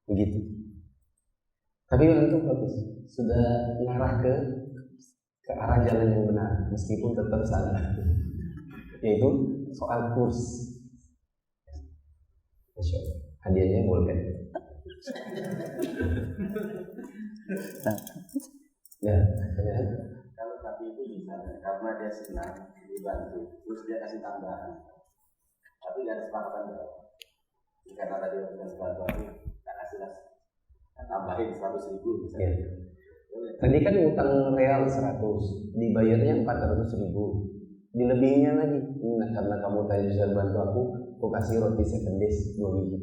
Begitu. Tapi untuk bagus, sudah mengarah ke arah jalan yang benar, meskipun tetap salah, yaitu soal kurs. Hadiahnya boleh. Ya, kalau sapi itu misalnya karena dia senang dibantu, terus dia kasih tambahan, tapi nggak ada kesepakatan berapa. Karena tadi dengan bantuan itu nggak kasih tambahin 100.000 misalnya. Ya. Tadi kan utang real 100, dibayarnya 400.000, dilebihinya lagi. Nah, karena kamu tadi sudah bantu aku kasih roti 7 days 2 minggu.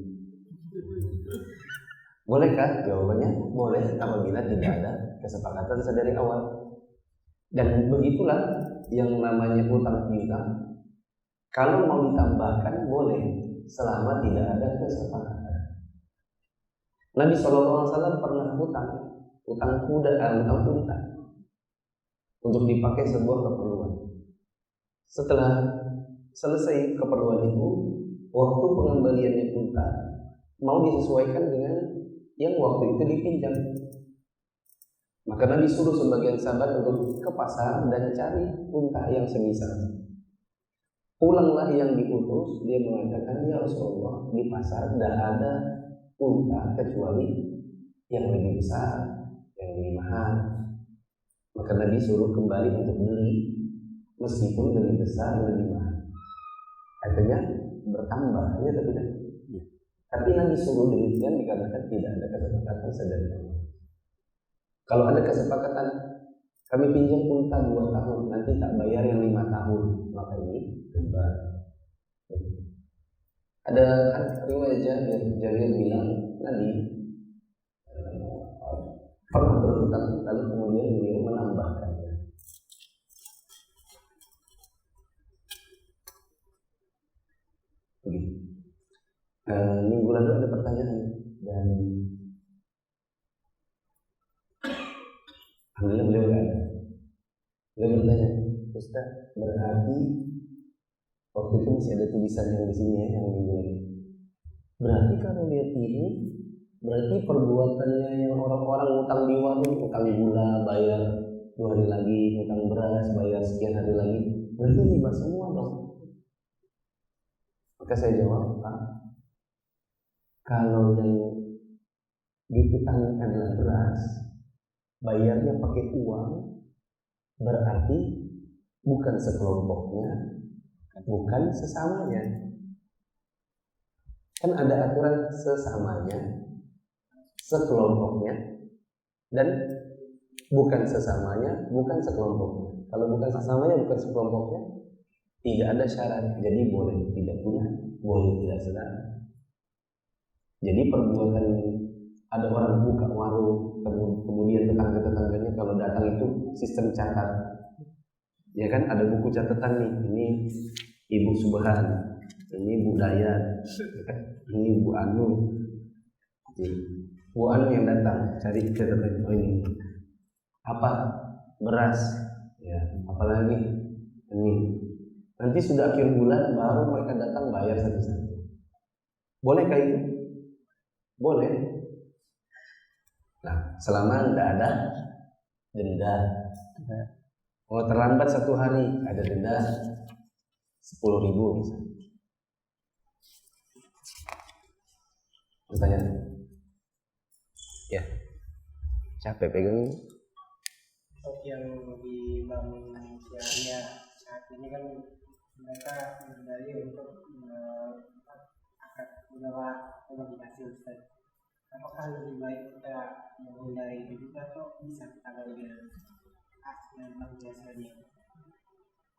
Bolehkah? Jawabannya boleh apabila tidak ada kesepakatan sedari awal. Dan begitulah yang namanya hutang piutang. Kalau mau ditambahkan boleh selama tidak ada kesepakatan. Nabi SAW pernah utang unta untuk dipakai sebuah keperluan. Setelah selesai keperluan itu, waktu pengembaliannya unta mau disesuaikan dengan yang waktu itu dipinjam. Maka Nabi suruh sebagian sahabat untuk ke pasar dan cari unta yang semisal. Pulanglah yang diutus, dia mengatakan, ya Rasulullah, di pasar tidak ada unta kecuali yang lebih besar, yang lebih mahal. Maka Nabi suruh kembali untuk beli, meskipun lebih besar, lebih mahal. Artinya bertambah, ya atau tidak? Tapi Nabi suruh demikian dikarenakan tidak ada kesepakatan sedari awal. Kalau ada kesepakatan, kami pinjam unta 2 tahun, nanti tak bayar yang 5 tahun, maka ini riba. Ada riwayat Jabir bilang Nabi pernah berhutang, lalu kemudian beliau menambahkannya. Begitu. Minggu lalu ada pertanyaan dan alhamdulillah beliau nggak ada. Beliau bertanya, Ustaz, berarti waktu itu masih ada tulisan yang di sini ya, yang minggu lalu. Berarti kalau lihat ini, berarti perbuatannya yang orang-orang utang di warung, utang gula bayar 2 hari lagi, utang beras bayar sekian hari lagi, berarti riba semua dong. Maka saya jawab, Pak, kalau yang diutangin adalah beras, bayarnya pakai uang, berarti bukan sekelompoknya, bukan sesamanya. Kan ada aturan sesamanya, sekelompoknya, dan bukan sesamanya, bukan sekelompoknya. Kalau bukan sesamanya, bukan sekelompoknya, tidak ada syarat. Jadi boleh tidak punya, boleh tidak sedara. Jadi perbuatan ada orang buka warung, kemudian tetangga-tetangganya kalau datang itu sistem catat. Ya kan, ada buku catatan nih, ini Ibu Subhan, ini Bu Dayat, ini Bu Anu. Bu Anu yang datang cari catatan, oh ini apa, beras, ya apalagi ini. Nanti sudah akhir bulan baru mereka datang bayar satu-satu. Bolehkah itu? Boleh. Nah, selama tidak ada denda. Kalau terlambat 1 hari ada denda 10.000 misalnya. Pertanyaan? Ya, capek pegang. Untuk yang di bank syariah saat ini kan mereka berdalih untuk akad menolak komunikasi Ustaz. Apakah lebih baik kita menghindari itu juga atau bisa kita dengan akad bank syariah?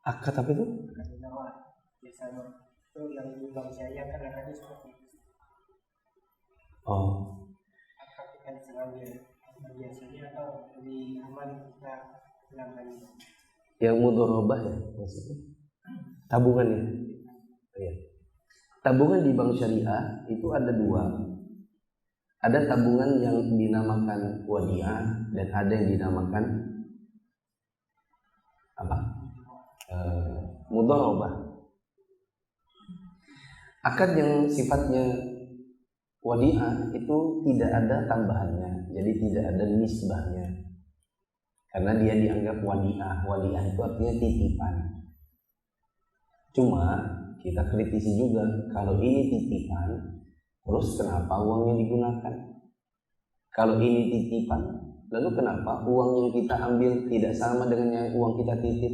Akad apa itu? Akad menolak biasanya itu yang di bank syariah kan akadnya seperti itu. Oh, Akad dengan sengaja biasanya atau lebih aman kita melakukan itu? yang mudharabah ya maksudnya? Tabungan ya? Iya. Tabungan di bank syariah itu ada 2. Ada tabungan yang dinamakan wadiah dan ada yang dinamakan apa? Mudharabah. Akad yang sifatnya wadiah itu tidak ada tambahannya, jadi tidak ada nisbahnya, karena dia dianggap wadiah. Wadiah itu artinya titipan. Cuma kita kritisi juga, kalau ini titipan, terus kenapa uangnya digunakan? Kalau ini titipan, lalu kenapa uang yang kita ambil tidak sama dengan yang uang kita titip?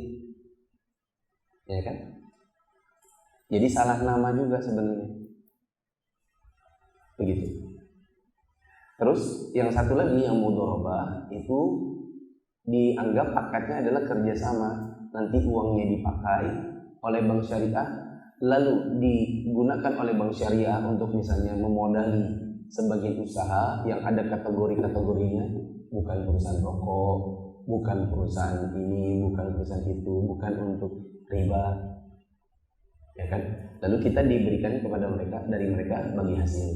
Ya kan? Jadi salah nama juga sebenarnya. Begitu. Terus yang satu lagi yang mudharabah itu dianggap akadnya adalah kerjasama. Nanti uangnya dipakai oleh bank syariah, lalu digunakan oleh bank syariah untuk misalnya memodali sebagian usaha yang ada kategori-kategorinya, bukan perusahaan rokok, bukan perusahaan ini, bukan perusahaan itu, bukan untuk riba, ya kan? Lalu kita diberikan kepada mereka, dari mereka bagi hasil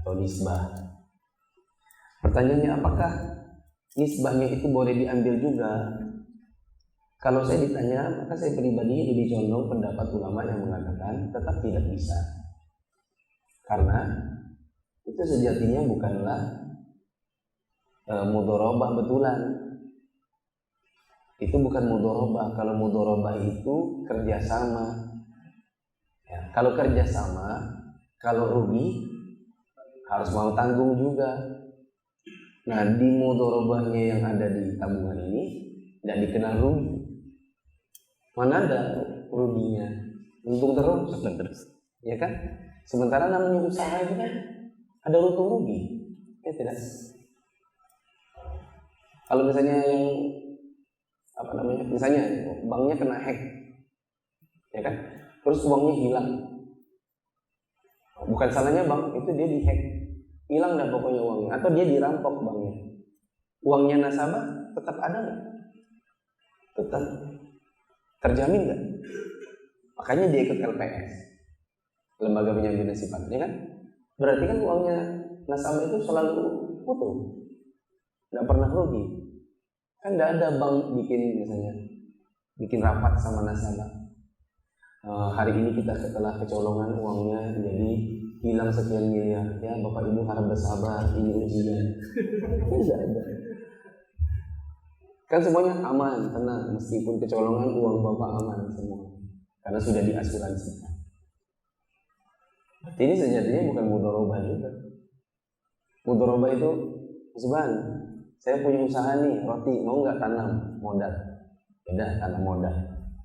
atau nisbah. Pertanyaannya, apakah nisbahnya itu boleh diambil juga? Kalau saya ditanya, maka saya pribadi lebih condong pendapat ulama yang mengatakan tetap tidak bisa, karena itu sejatinya bukanlah mudharabah betulan. Itu bukan mudharabah. Kalau mudharabah itu kerjasama. Ya, kalau kerjasama, kalau rugi harus mau tanggung juga. Nah, di mudharabahnya yang ada di tabungan ini tidak dikenal rugi. Mana ada ruginya? Untung terus, ya kan? Sementara namanya usaha itu kan ada untung rugi, ya tidak? Kalau misalnya yang apa namanya, misalnya banknya kena hack, ya kan? Terus uangnya hilang, bukan salahnya bank, itu dia dihack, hilang dah pokoknya uangnya, atau dia dirampok banknya, uangnya nasabah tetap ada nggak? Tetap terjamin nggak? Makanya dia ikut LPS, lembaga penjamin nasibah, ya kan? Berarti kan uangnya nasabah itu selalu utuh, nggak pernah rugi. Kan nggak ada bank bikin rapat sama nasabah. Hari ini kita setelah kecolongan uangnya jadi hilang sekian miliar, ya bapak ibu harap bersabar, ini ujian. Tidak ada. Kan semuanya aman, tenang, meskipun kecolongan uang bapak aman semua, karena sudah diasuransikan. Ini sejatinya bukan mudharabah juga. Mudharabah itu, Subhan, saya punya usaha nih, roti, mau nggak tanam modal? Udah, tanam modal.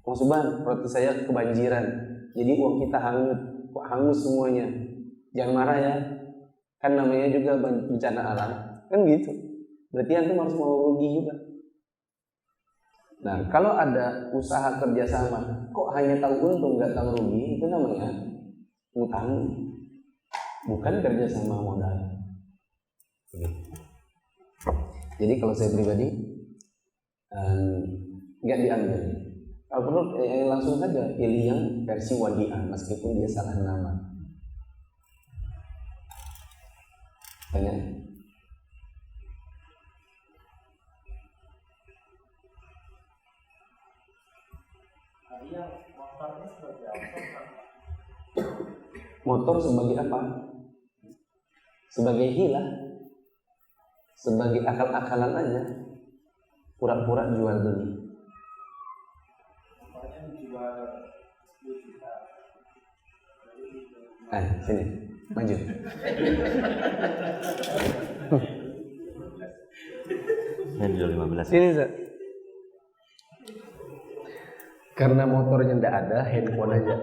Mau Subhan, roti saya kebanjiran, jadi uang kita hanyut, kok hangus semuanya. Jangan marah ya, kan namanya juga bencana alam, kan gitu. Berarti antum harus mau rugi juga. Nah, kalau ada usaha kerjasama, kok hanya tahu untung nggak tahu rugi, itu namanya utang, bukan kerjasama modal. Jadi kalau saya pribadi nggak diambil. Kalau perlu langsung saja pilih yang versi wadiah, meskipun dia salah nama. Tanya. Motor sebagai apa? Sebagai hilah, sebagai akal-akalan aja, pura-pura jual beli. Sini, maju. Ini dulu 15. Sini, Zat. Karena motornya ndak ada, handphone aja,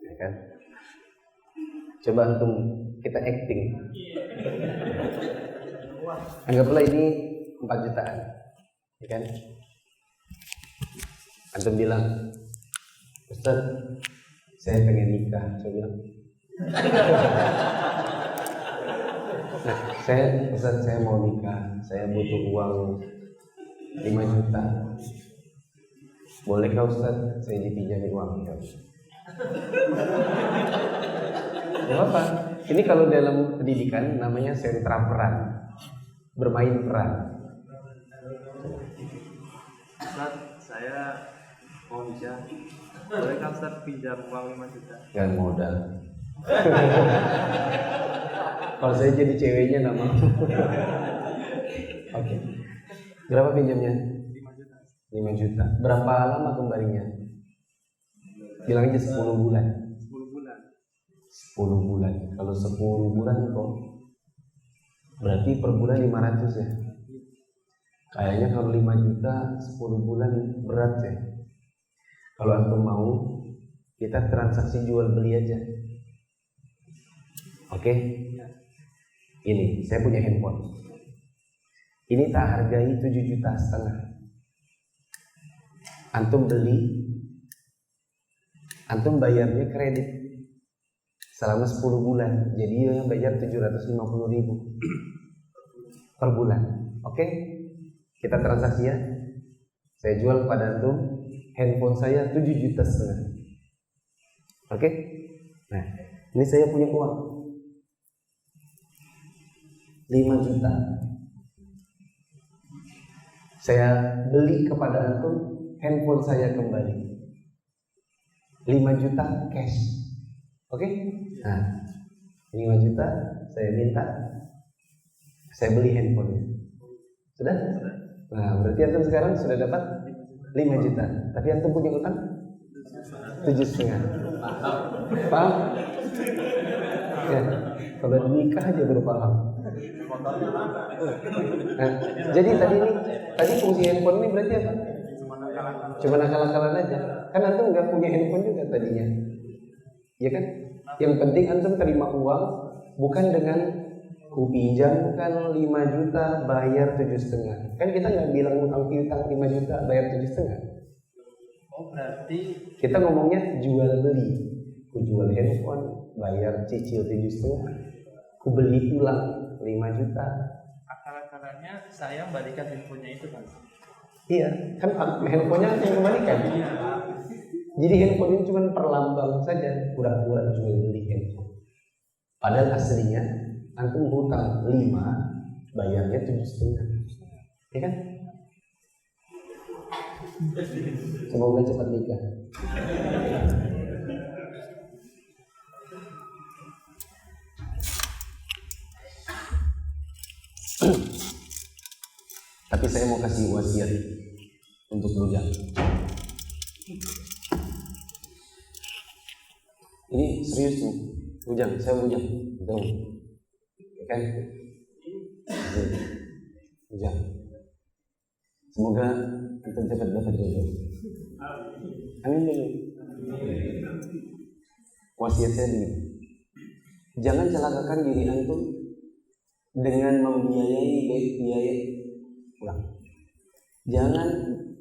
ya kan? Coba antum kita acting. Anggaplah ini 4 jutaan, ya kan? Antum bilang, Ustaz, saya pengen nikah. Saya bilang, Ustaz, saya mau nikah, saya butuh uang 5 juta. Bolehkah Ustaz, saya dipinjami uang? Gak apa. Ini kalau dalam pendidikan namanya sentra peran, bermain peran. Ustaz, saya mau nikah. Bolehkah Ustaz pinjam uang 5 juta? Jangan modal. Kalau saya jadi ceweknya nama. Oke. Berapa pinjamnya? 5 juta. Berapa lama kembalinya? Bilang aja 10 bulan. 10 bulan. 10 bulan. Kalau 10 bulan kok berarti per bulan 500 ya. Kayaknya kalau 5 juta 10 bulan berat ya. Kalau antum mau, kita transaksi jual beli aja. Oke? Ini, saya punya handphone. Ini tak hargai 7,5 juta. Antum beli, antum bayarnya kredit selama 10 bulan. Jadi dia bayar 750.000 per bulan. Oke? Kita transaksi ya. Saya jual pada antum handphone saya 7,5 juta. Oke? Nah, ini saya punya uang 5 juta. Saya beli kepada antum handphone saya kembali 5 juta cash. Oke? Nah, 5 juta saya minta, saya beli handphonenya. Sudah? Nah, berarti antum sekarang sudah dapat 5 juta. Tapi antum punya utang 7,5. Paham? Ya, kalau nikah aja baru paham. Nah, jadi tadi fungsi handphone ini berarti apa? Cuma akal-akalan aja. Kan antum nggak punya handphone juga tadinya, ya kan? Yang penting antum terima uang bukan dengan kupinjam bukan 5 juta bayar 7,5. Kan kita nggak bilang utang piutang 5 juta bayar 7,5. Oh, berarti Kita ngomongnya jual beli. Ku jual handphone bayar cicil 7,5. Ku beli ulang 5 juta. akal-akalannya saya balikan handphonenya itu kan. Iya, kan handphonenya yang kembalikan. Jadi handphone ini cuma perlambang saja, pura-pura jual beli handphone. Padahal aslinya antum hutang 5, bayarnya 7,5. Ya kan? Semoga cepat nikah. Tapi saya mau kasih wasiat untuk bujang. Ini serius nih, bujang, saya bujang, betul, ya kan? Bujang. Semoga kita cepat dapat jodoh. Amin dulu. Wasiat saya begini, jangan celakakan diri antum dengan membiayai biaya pulang. Jangan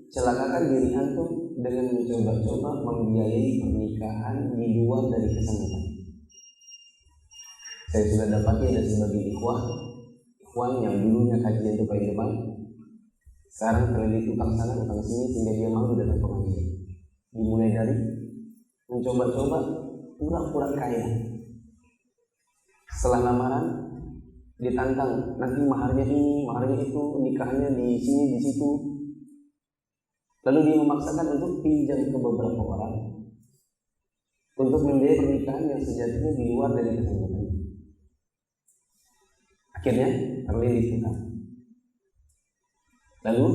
celakakan diri antum dengan mencoba-coba membiayai pernikahan di luar dari kesanggupan. Saya sudah dapati ada sebagian ikhwan yang dulunya kajian itu paling depan, sekarang terlilit utang sana utang sini sehingga dia malu datang pengajian. Dimulai dari mencoba-coba pura-pura kaya. Setelah lamaran ditantang, nanti maharnya ini, maharnya itu, nikahnya di sini, di situ. Lalu dia memaksakan untuk pinjam ke beberapa orang untuk membiayai pernikahan yang sejatinya di luar dari kesanggupan. Akhirnya terlilit hutang. Lalu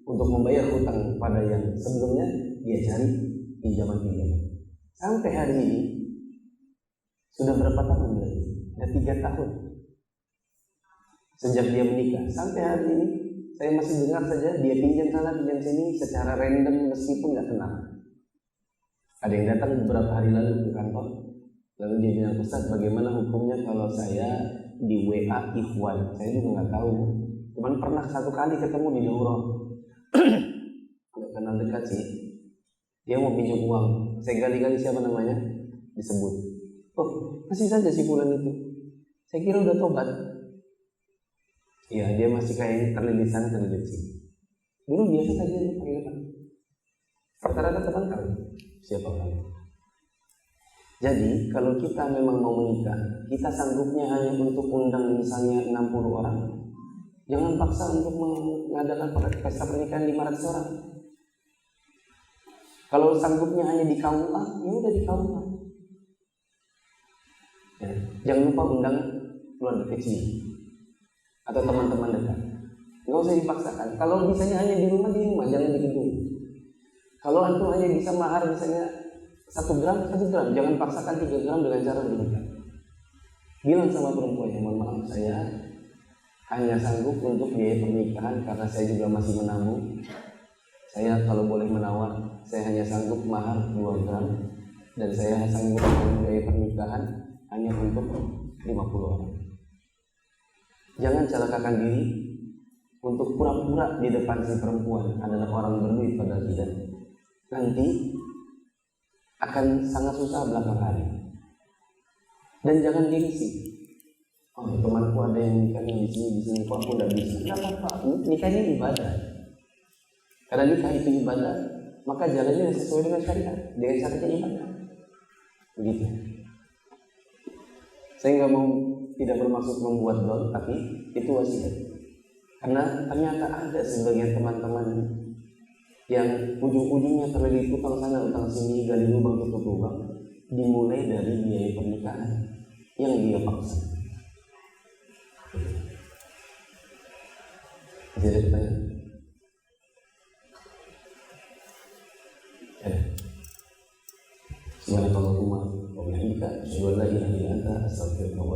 untuk membayar hutang pada yang sebelumnya dia cari pinjaman-pinjaman. Sampai hari ini sudah berapa tahun berarti? Ada 3 tahun sejak dia menikah. Sampai hari ini saya masih dengar saja dia pinjam sana pinjam sini secara random meskipun nggak kenal. Ada yang datang beberapa hari lalu ke kantor, lalu dia bilang, Ustaz, bagaimana hukumnya kalau saya di WA ikhwan? Saya juga nggak tahu, cuman pernah 1 kali ketemu di daurah. Nggak kenal dekat sih. Dia mau pinjam uang, saya gali-gali siapa namanya, disebut. Oh, masih saja si bulan itu. Saya kira udah tobat. Iya, dia masih kayak terlilit sana terlilit sini. Dulu biasa saja dia panggilkan. Rata-rata tertangkap siapa orangnya. Jadi kalau kita memang mau menikah, kita sanggupnya hanya untuk undang misalnya 60 orang. Jangan paksa untuk mengadakan pesta pernikahan 500 orang. Kalau sanggupnya hanya di KUA, ya udah di KUA. Ya, jangan lupa undang keluarga kecil atau teman-teman dekat. Nggak usah dipaksakan. Kalau misalnya hanya di rumah, jangan di gedung. Kalau antum hanya bisa mahar misalnya 1 gram, jangan paksakan 3 gram dengan cara berdekat. Bilang sama perempuan yang mohon maaf, saya hanya sanggup untuk biaya pernikahan karena saya juga masih menabung. Saya kalau boleh menawar, saya hanya sanggup mahar 2 gram dan saya sanggup biaya pernikahan hanya untuk 50 orang. Jangan celakakan diri untuk pura-pura di depan si perempuan adalah orang berduit padahal tidak. Nanti akan sangat susah belakang hari. Dan jangan gengsi. Oh, temanku ada yang nikahnya di sini kok aku tidak bisa. Tidak apa-apa, nikahnya ibadah. Karena nikah itu ibadah, maka jalannya sesuai dengan syariat, dengan syariat ibadah. Begitu. Saya nggak mau, tidak bermaksud membuat down, tapi itu wasiat. Karena ternyata ada sebagian teman-teman yang ujung-ujungnya terlilit utang sana utang sini, gali lubang tutup lubang, dimulai dari biaya pernikahan yang dia paksa. Jadi pertanyaan. Subhanakallahumma wa bihamdika asyhadu an la ilaha illa anta astaghfiruka wa